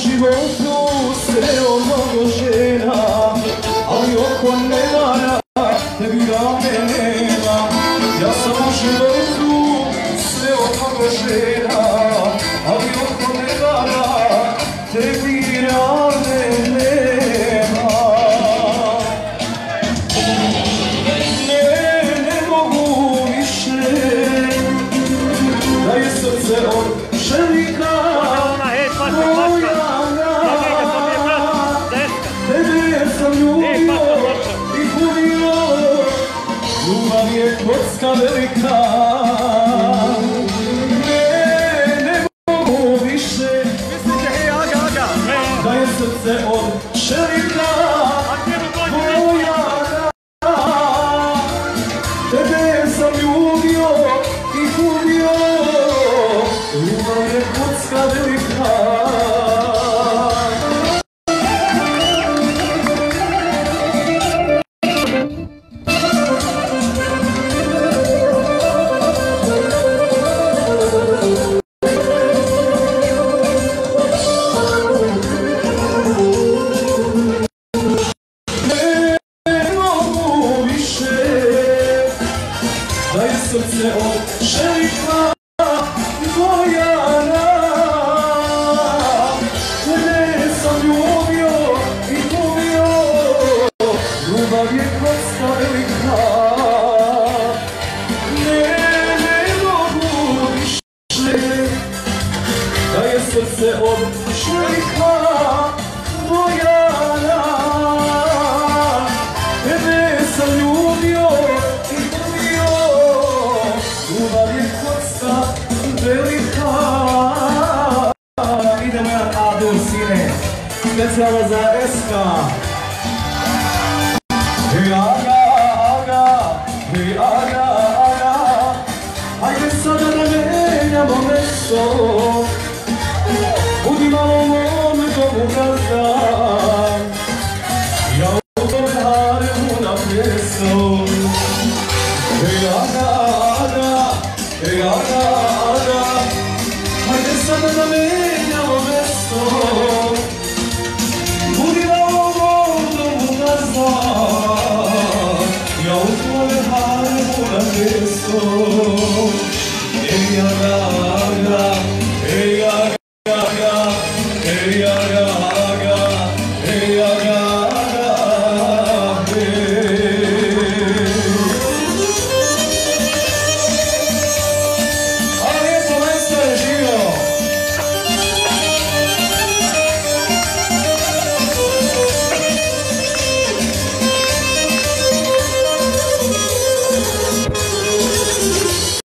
životu sreo mnogo žena, ali oko ne vara, tebi rame nema. Ja sam u životu sreo mnogo žena, ali oko ne vara, tebi rame nema. Ne mogu više, da je srce od čelika tebe sam ljubio i gubio, ljubav je kocka velika. Ne mogu više, da je srce od čelika moja, tebe sam ljubio i gubio, ljubav je kocka velika. Da je srce od čelika Bojana, tebe sam ljubio i gubio, ljubav je kocka velika. Ne mogu više, da je srce od čelika Bojana, tebe sam ljubio i gubio, ljubav je kocka velika. Idemo jedan Adur sine, specijalno za Eska. Hej aga, aga, hej aga, aga, hajde sada da menjamo mesto, budi malo mome domu gazda, ja u tome haremu na pjeso. Hej aga, aga, hej aga, aga, hajde sada da menjamo mesto, budi malo mom domu gazda, ja u tome haremu na pjeso. Hej aga, aga, hej aga, aga, hej aga,